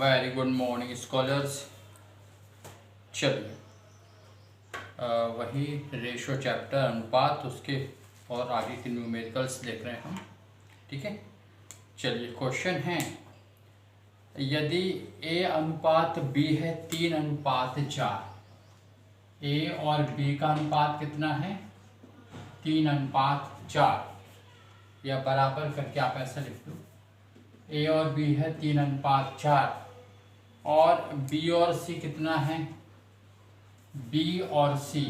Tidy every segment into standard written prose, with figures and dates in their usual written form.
Very good morning scholars. चलिए वही ratio chapter अनुपात उसके और आगे के न्यूमेरिकल्स देख रहे हैं हम। ठीक है, चलिए क्वेश्चन है, यदि A अनुपात B है 3:4, A और B का अनुपात कितना है 3:4, या बराबर करके आप ऐसा लिख दो। A और B है 3:4 और B और C कितना है, B और C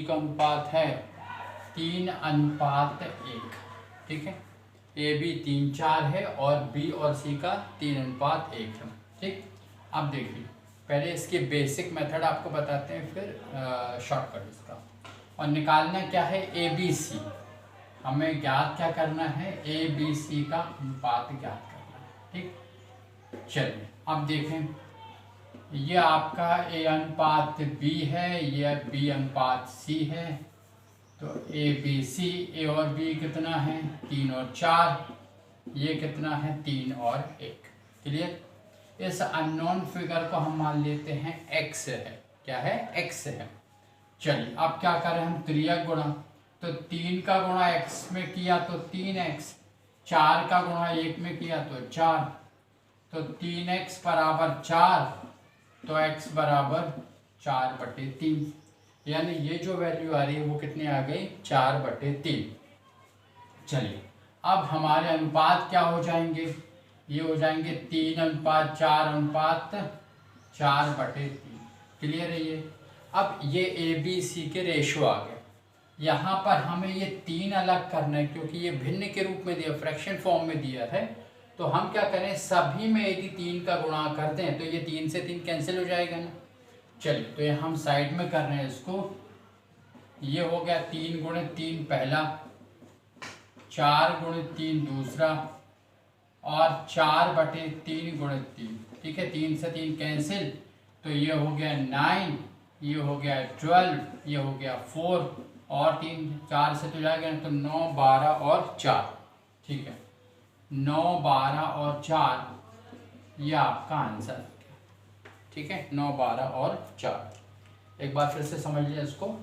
का अनुपात है 3:1। ठीक है, AB 3:4 है और B और C का 3:1 है। ठीक, अब देखिए पहले इसके बेसिक मेथड आपको बताते हैं, फिर शॉर्टकट इसका। और निकालना क्या है, ABC। हमें ज्ञात क्या करना है, ABC का अनुपात ज्ञात करना है। ठीक, चलिए अब देखें, ये आपका A अनुपात B है, ये B अनुपात C है। तो ABC, A और B कितना है 3 और 4, ये कितना है 3 और 1। क्लियर। इस अननोन फिगर को हम मान लेते हैं x है। क्या है, x है। चलिए अब क्या करें हम, त्रियक गुणा। तो 3 का गुणा x में किया तो 3x, 4 का गुणा 1 में किया तो 4, तो 3x बराबर 4, तो x बराबर 4/3। यानी ये जो वैल्यू आ रही है वो कितनी आ गई, 4/3। चलिए अब हमारे अनुपात क्या हो जाएंगे, ये हो जाएंगे 3:4:4/3। क्लियर है ये। अब ये ABC के रेशो आ गए। यहाँ पर हमें ये 3 अलग करना है, क्योंकि ये भिन्न के रूप में दिया, फ्रैक्शन फॉर्म में दिया है। तो हम क्या करें, सभी में यदि 3 का गुणा करते हैं तो ये 3 से 3 कैंसिल हो जाएगा ना। चलिए तो ये हम साइड में कर रहे हैं इसको। ये हो गया 3 × 3 पहला, 4 × 3 दूसरा, और 4/3 × 3। ठीक है, 3 से 3 कैंसिल, तो ये हो गया 9, ये हो गया 12, ये हो गया 4, और 3 4 से तो जाएगा तो 9 12 और 4। ठीक है, 9 12 और 4, ये आपका आंसर है। ठीक है, 9 12 और 4। एक बार फिर से समझ लिया इसको।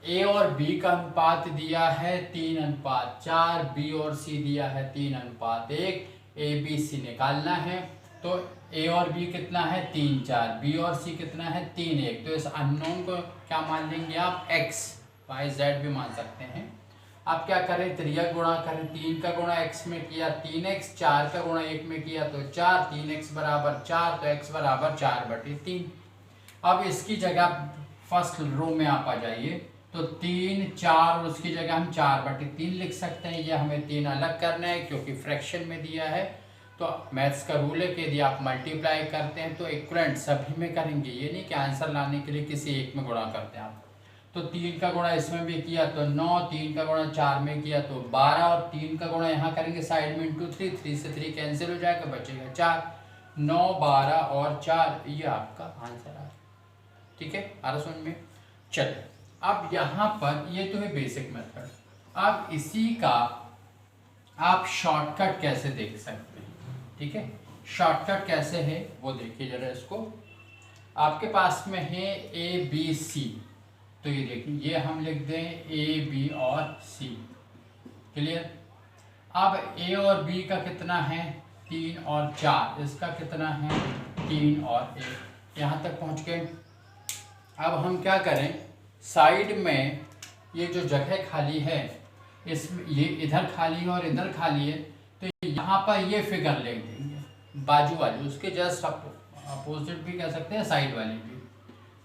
A और B का अनुपात दिया है 3:4, B और C दिया है 3:1। ABC निकालना है, तो A और B कितना है 3 4, B और C कितना है 3 1। तो इस अननोन को क्या मान लेंगे आप, x, y z भी मान सकते हैं। अब क्या करें, त्रियक गुणा करें। 3 का गुणा x में किया 3x, 4 का गुणा 1 में किया तो 4, 3x बराबर 4, तो x बराबर 4/3। अब इसकी जगह फर्स्ट रो में आप आ जाइए, तो 3 4 और उसकी जगह हम 4/3 लिख सकते हैं। ये हमें 3 अलग करना है क्योंकि फ्रैक्शन में दिया है। तो मैथ्स का रूल है कि यदि आप मल्टीप्लाई करते हैं तो इक्वलेंट सभी में करेंगे, ये नहीं कि आंसर लाने के लिए किसी एक में गुणा करते हैं आप। तो 3 का गुणा इसमें भी किया तो 9, 3 का गुणा 4 में किया तो 12, और 3 का गुणा यहाँ करेंगे साइड में × 3, 3 से 3 कैंसिल हो जाएगा, बचेगा 4। 9 12 और 4, ये आपका आंसर आ रहा है। ठीक है, आ रहा समझ में। चलिए अब यहाँ पर ये तो है बेसिक मेथड। अब इसी का आप शॉर्टकट कैसे देख सकते हैं। ठीक है, शॉर्टकट कैसे है वो देखिए जरा इसको। आपके पास में है ABC, तो ये देखिए, ये हम लिख दें A B और C। क्लियर। अब A और B का कितना है 3 और 4, इसका कितना है 3 और 1। यहाँ तक पहुँच गए। अब हम क्या करें, साइड में ये जो जगह खाली है, इसमें ये इधर खाली है और इधर खाली है, तो यहाँ पर ये फिगर लिख देंगे बाजू वाली, उसके जस्ट अपोजिट भी कह सकते हैं, साइड वाली भी।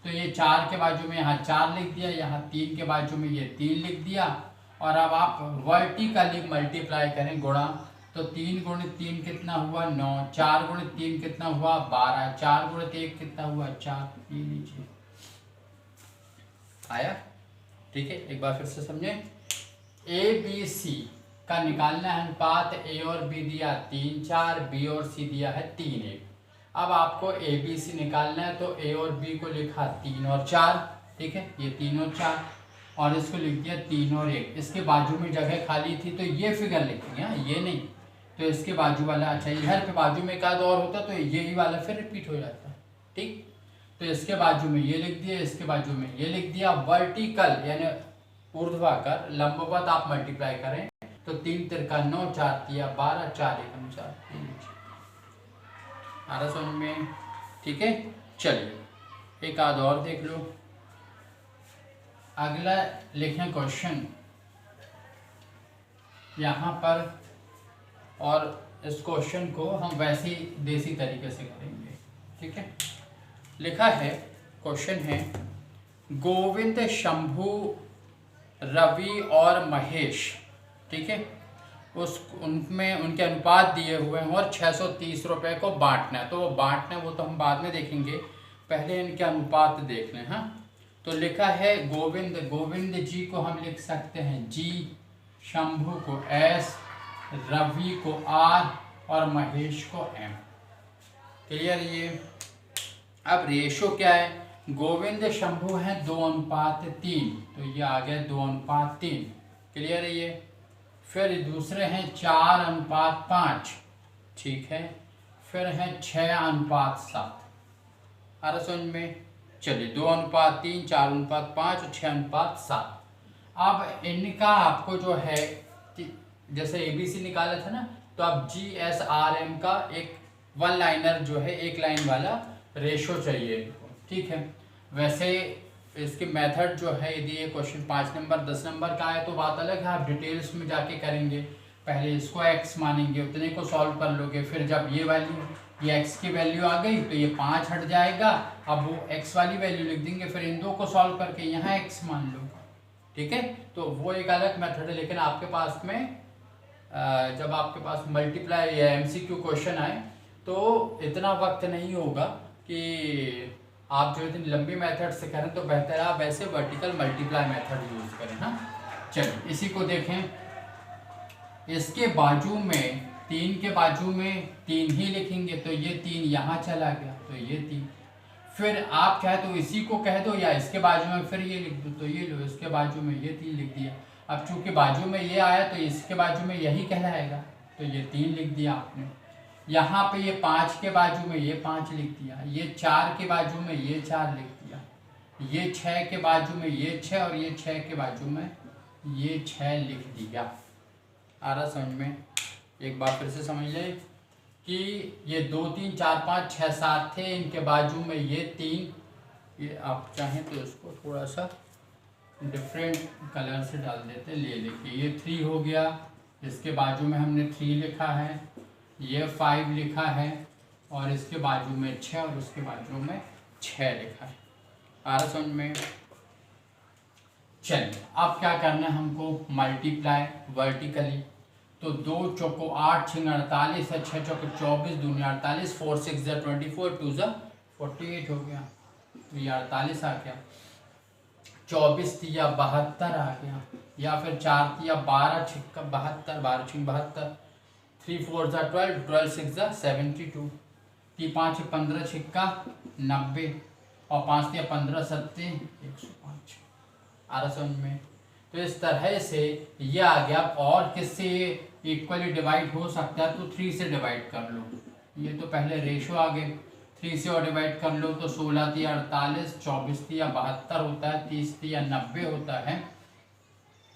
तो ये 4 के बाजू में यहाँ 4 लिख दिया, यहाँ 3 के बाजू में ये 3 लिख दिया। और अब आप वर्टिकली मल्टीप्लाई करें, गुणा। तो 3 × 3 कितना हुआ 9, 4 × 3 कितना हुआ 12, 4 × 1 कितना हुआ 4। ये लीजिए आया। ठीक है, एक बार फिर से समझें। ABC का निकालना है अनुपात, A और B दिया 3 4, B और C दिया है 3 1। अब आपको ABC निकालना है, तो A और B को लिखा 3 और 4। ठीक है, ये 3 और 4, और इसको लिख दिया 3 और 1। इसके बाजू में जगह खाली थी तो ये फिगर लिखेंगे, ये नहीं। तो इसके बाजू वाला, अच्छा इधर पे बाजू में एक आध और होता तो यही वाला फिर रिपीट हो जाता। ठीक, तो इसके बाजू में ये लिख दिया, इसके बाजू में ये लिख दिया। वर्टिकल यानी ऊर्ध्वाधर, लंबवत आप मल्टीप्लाई करें तो 3 तिरका 9, 4 तिया 12, 4 एकम 4, 3 आ रहा समझ में? ठीक है, चलिए एक आध और देख लो। अगला लिखें क्वेश्चन यहाँ पर, और इस क्वेश्चन को हम वैसे ही देसी तरीके से करेंगे। ठीक है, लिखा है, क्वेश्चन है, गोविंद, शंभू, रवि और महेश, ठीक है, उनमें उनके अनुपात दिए हुए हैं और 630 रुपये को बांटना है। तो वो बांटना है वो तो हम बाद में देखेंगे, पहले इनके अनुपात देख लें। हाँ, तो लिखा है गोविंद जी को हम लिख सकते हैं जी, शंभू को एस, रवि को आर और महेश को एम। क्लियर? ये अब रेशो क्या है, गोविंद शंभू हैं 2:3, तो ये आ गया 2:3। क्लियर है ये? फिर दूसरे हैं 4:5, ठीक है, फिर हैं 6:7। आ रहा समझ में? चलिए 2:3, 4:5 और 6:7। अब इनका आपको जो है, जैसे ABC निकाला था ना, तो अब GSRM का एक वन लाइनर जो है, एक लाइन वाला रेशो चाहिए इनको। ठीक है, वैसे इसके मेथड जो है, यदि ये क्वेश्चन 5 नंबर 10 नंबर का है तो बात अलग है, आप डिटेल्स में जाके करेंगे। पहले इसको x मानेंगे, उतने को सॉल्व कर लोगे, फिर जब ये वैल्यू, ये x की वैल्यू आ गई तो ये 5 हट जाएगा, अब वो x वाली वैल्यू लिख देंगे, फिर इन दो को सॉल्व करके यहाँ x मान लो। ठीक है, तो वो एक अलग मेथड है। लेकिन आपके पास में जब आपके पास मल्टीप्लाई या MCQ क्वेश्चन आए तो इतना वक्त नहीं होगा कि आप जो इतनी लंबी मेथड से करें, तो बेहतर है आप वैसे वर्टिकल मल्टीप्लाई मेथड यूज़ करें। हाँ, चलिए इसी को देखें। इसके बाजू में 3 के बाजू में 3 ही लिखेंगे, तो ये 3 यहाँ चला गया, तो ये 3। फिर आप चाहे तो इसी को कह दो, या इसके बाजू में फिर ये लिख दो, तो ये लो, इसके बाजू में ये 3 लिख दिया। अब चूंकि बाजू में ये आया तो इसके बाजू में यही कहलाएगा, तो ये 3 लिख दिया आपने। यहाँ पे ये 5 के बाजू में ये 5 लिख दिया, ये 4 के बाजू में ये 4 लिख दिया, ये 6 के बाजू में ये 6 और ये 6 के बाजू में ये 6 लिख दिया। आ रहा समझ में? एक बार फिर से समझ ले कि ये 2 3 4 5 6 7 थे, इनके बाजू में ये 3, ये आप चाहें तो इसको थोड़ा सा डिफरेंट कलर से डाल देते, ले लेके ये 3 हो गया, इसके बाजू में हमने 3 लिखा है, ये 5 लिखा है, और इसके बाजू में 6 और उसके बाजू में 6 लिखा है। आ रहा समझ में? चलिए अब क्या करना है हमको, मल्टीप्लाई वर्टिकली। तो 2 चौको 8 6 48 है, 6 चौको 24 दूनी 48, 4 6 24, 2 48 हो गया, तो ये 48 आ गया। 24 तिया 72 आ गया, या फिर 4 तिया 12 छिक्का 72, 12 छिक 72, 3 4 12, 12 6 72, 3 5 15 छिक्का 90, और 5 तिया 15 सत्ते 105। आ रहा समझ में? तो इस तरह से ये आ गया। और किससे इक्वली डिवाइड हो सकता है, तो 3 से डिवाइड कर लो। ये तो पहले रेशो आ गए, 3 से और डिवाइड कर लो तो 16 तिया 48, 24 तिया 72 होता है, 30 तिया 90 होता है,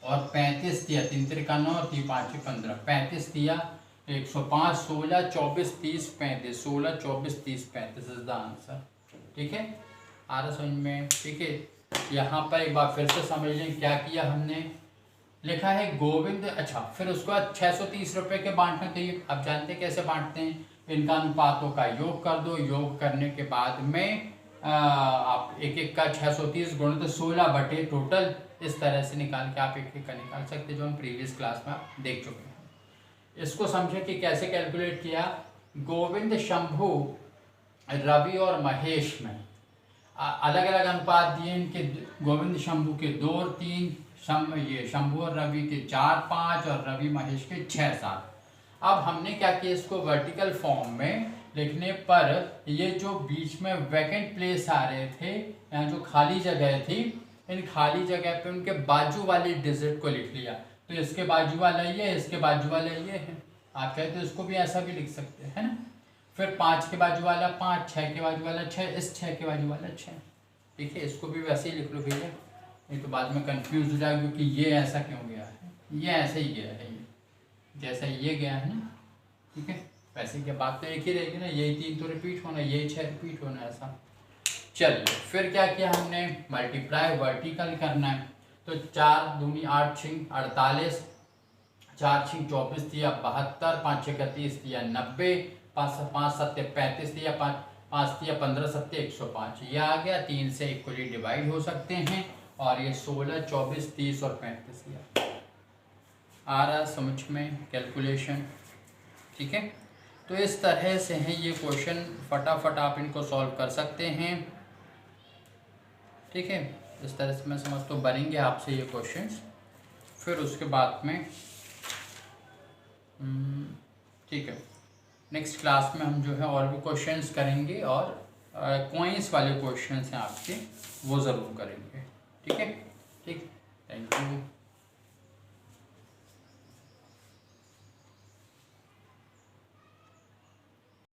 और 35 तिया 3 तिरका 9, 3 5 15, 35 तिया 105, 16 24 30 35, 16 24 30 35 इज द आंसर। ठीक है, आ रहा समझ में? ठीक है, यहाँ पर एक बार फिर से समझ लें क्या किया हमने। लिखा है गोविंद, अच्छा फिर उसके बाद 630 रुपये के बांटना चाहिए। अब जानते हैं कैसे बांटते हैं, इनका अनुपातों का योग कर दो, योग करने के बाद में आप एक एक का 630 गुणित 16 बटे टोटल, इस तरह से निकाल के आप एक एक का निकाल सकते हैं, जो हम प्रीवियस क्लास में आप देख चुके हैं। इसको समझे कि कैसे कैलकुलेट किया। गोविंद, शंभू, रवि और महेश में अलग अलग अनुपात दिए इनके, गोविंद शंभू के 2 और 3, ये शंभू और रवि के 4 5 और रवि महेश के 6 7। अब हमने क्या किया, इसको वर्टिकल फॉर्म में लिखने पर ये जो बीच में वैकेंट प्लेस आ रहे थे, यहाँ जो खाली जगह थी, इन खाली जगह पे उनके बाजू वाली डिजिट को लिख लिया। तो इसके बाजू वाला ये, इसके बाजू वाला ये है, आप चाहे तो इसको भी ऐसा भी लिख सकते हैं ना। फिर 5 के बाजू वाला 5, 6 के बाजू वाला 6, इस 6 के बाजू वाला 6। ठीक है, इसको भी वैसे ही लिख लो भैया, नहीं तो बाद में कंफ्यूज हो जाएगा क्योंकि ये ऐसा क्यों गया है, ये ऐसे ही गया है, ये जैसा ये गया है ना। ठीक है, वैसे क्या बात तो एक ही रहेगी ना, यही 3 तो रिपीट होना, यही 6 रिपीट होना, ऐसा। चलिए फिर क्या किया हमने, मल्टीप्लाई वर्टिकल करना है। तो 4 दूनी 8 6 48, 4 6 24 दिया 72, 5 6 31 दिया 90, 5 7 35 दिया 5 दिया 15 7 105, ये आ गया। 3 से इक्वली डिवाइड हो सकते हैं और ये 16 24 30 और 35 दिया। आ रहा समझ में कैलकुलेशन? ठीक है, तो इस तरह से है ये क्वेश्चन, फटाफट आप इनको सॉल्व कर सकते हैं। ठीक है, इस तरह से मैं समझता हूँ बनेंगे आपसे ये क्वेश्चंस। फिर उसके बाद में ठीक है, नेक्स्ट क्लास में हम जो है और भी क्वेश्चंस करेंगे और कॉइंस वाले क्वेश्चंस हैं आपके, वो ज़रूर करेंगे। ठीक है, ठीक, थैंक यू।